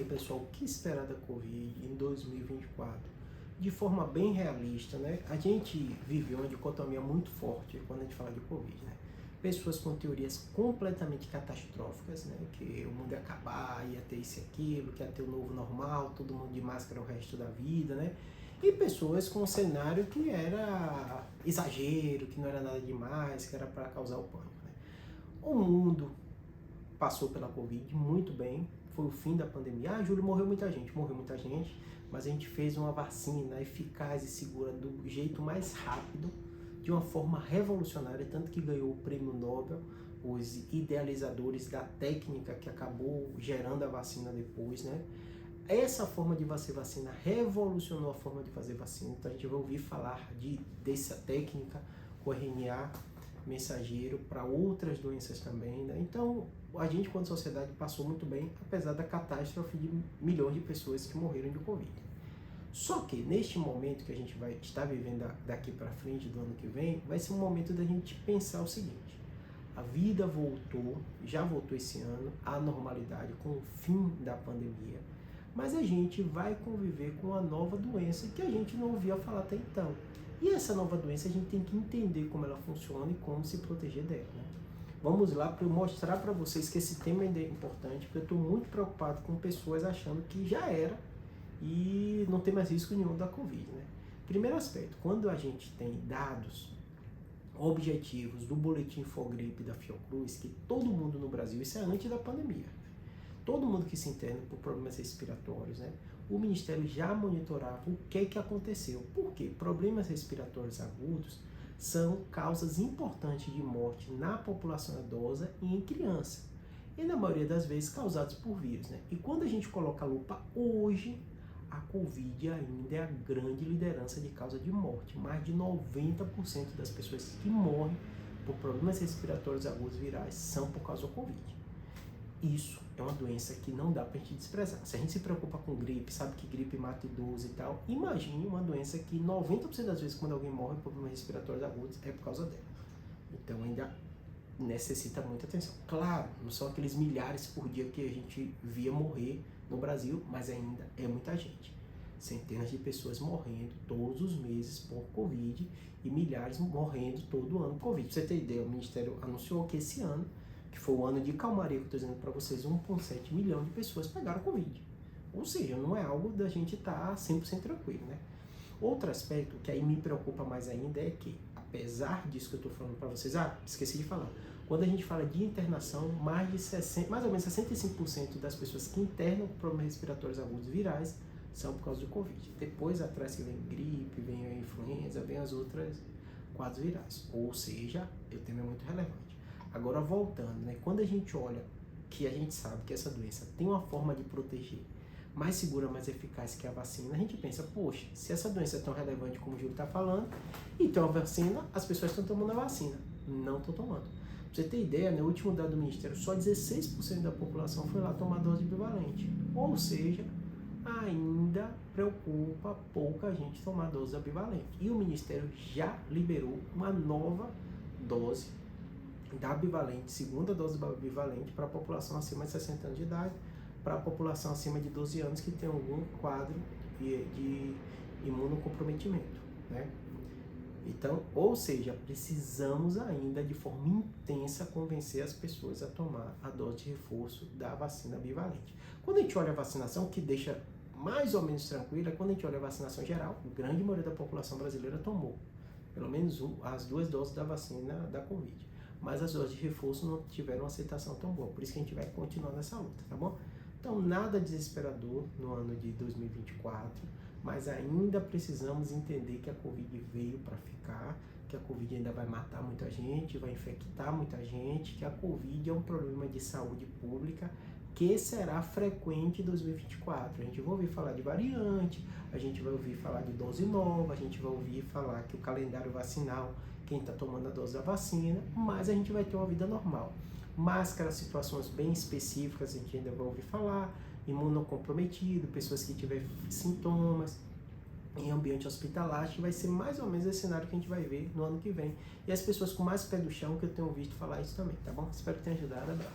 aí, pessoal, o que esperar da Covid em 2024? De forma bem realista, né? A gente viveu uma dicotomia muito forte quando a gente fala de Covid, né? Pessoas com teorias completamente catastróficas, né? Que o mundo ia acabar, ia ter isso e aquilo, que ia ter o novo normal, todo mundo de máscara o resto da vida, né? E pessoas com um cenário que era exagero, que não era nada demais, que era para causar o pânico, né? O mundo passou pela Covid muito bem, foi o fim da pandemia. Ah, Júlio, morreu muita gente, mas a gente fez uma vacina eficaz e segura do jeito mais rápido, de uma forma revolucionária, tanto que ganhou o prêmio Nobel, os idealizadores da técnica que acabou gerando a vacina depois, né? Essa forma de fazer vacina revolucionou a forma de fazer vacina, então a gente vai ouvir falar dessa técnica, o RNA mensageiro, para outras doenças também, né? Então, a gente, quanto sociedade, passou muito bem, apesar da catástrofe de milhões de pessoas que morreram de Covid. Só que, neste momento que a gente vai estar vivendo daqui para frente, do ano que vem, vai ser um momento da gente pensar o seguinte: a vida voltou, já voltou esse ano, à normalidade com o fim da pandemia, mas a gente vai conviver com uma nova doença que a gente não ouvia falar até então. E essa nova doença a gente tem que entender como ela funciona e como se proteger dela, né? Vamos lá para eu mostrar para vocês que esse tema ainda é importante, porque eu estou muito preocupado com pessoas achando que já era e não tem mais risco nenhum da Covid, né? Primeiro aspecto, quando a gente tem dados objetivos do boletim Infogripe da Fiocruz, que todo mundo no Brasil, isso é antes da pandemia, todo mundo que se interna por problemas respiratórios, né? O Ministério já monitorava o que aconteceu. Por quê? Problemas respiratórios agudos são causas importantes de morte na população idosa e em criança. E na maioria das vezes causados por vírus, né? E quando a gente coloca a lupa hoje, a Covid ainda é a grande liderança de causa de morte. Mais de 90% das pessoas que morrem por problemas respiratórios agudos virais são por causa da Covid. Isso é uma doença que não dá pra gente desprezar. Se a gente se preocupa com gripe, sabe que gripe mata idoso e tal, imagine uma doença que 90% das vezes quando alguém morre por problemas respiratórios agudos é por causa dela. Então ainda necessita muita atenção. Claro, não são aqueles milhares por dia que a gente via morrer no Brasil, mas ainda é muita gente. Centenas de pessoas morrendo todos os meses por Covid e milhares morrendo todo ano por Covid. Pra você ter ideia, o Ministério anunciou que esse ano, que foi o ano de calmaria que eu estou dizendo para vocês, 1,7 milhão de pessoas pegaram Covid. Ou seja, não é algo da gente estar 100% tranquilo, né? Outro aspecto que aí me preocupa mais ainda é que, apesar disso que eu estou falando para vocês, esqueci de falar, quando a gente fala de internação, mais ou menos 65% das pessoas que internam com problemas respiratórios agudos virais são por causa do Covid. Depois, atrás que vem gripe, vem a influenza, vem as outras quadros virais. Ou seja, o tema é muito relevante. Agora, voltando, né? Quando a gente olha que a gente sabe que essa doença tem uma forma de proteger mais segura, mais eficaz que a vacina, a gente pensa, poxa, se essa doença é tão relevante como o Júlio está falando, então a vacina, as pessoas estão tomando a vacina. Não estão tomando. Pra você ter ideia, no último dado do Ministério, só 16% da população foi lá tomar dose bivalente. Ou seja, ainda preocupa pouca gente tomar dose bivalente. E o Ministério já liberou uma nova dose da bivalente, segunda dose bivalente, para a população acima de 60 anos de idade, para a população acima de 12 anos que tem algum quadro de imunocomprometimento, né? Então, ou seja, precisamos ainda de forma intensa convencer as pessoas a tomar a dose de reforço da vacina bivalente. Quando a gente olha a vacinação, o que deixa mais ou menos tranquila, quando a gente olha a vacinação geral, a grande maioria da população brasileira tomou pelo menos as 2 doses da vacina da Covid. Mas as doses de reforço não tiveram uma aceitação tão boa, por isso que a gente vai continuar nessa luta, tá bom? Então, nada desesperador no ano de 2024, mas ainda precisamos entender que a Covid veio para ficar, que a Covid ainda vai matar muita gente, vai infectar muita gente, que a Covid é um problema de saúde pública que será frequente em 2024. A gente vai ouvir falar de variante, a gente vai ouvir falar de dose nova, a gente vai ouvir falar que o calendário vacinal, quem está tomando a dose da vacina, mas a gente vai ter uma vida normal. Máscara, situações bem específicas, a gente ainda vai ouvir falar, imunocomprometido, pessoas que tiverem sintomas, em ambiente hospitalar, acho que vai ser mais ou menos esse cenário que a gente vai ver no ano que vem. E as pessoas com mais pé do chão, que eu tenho visto falar isso também, tá bom? Espero que tenha ajudado, abraço.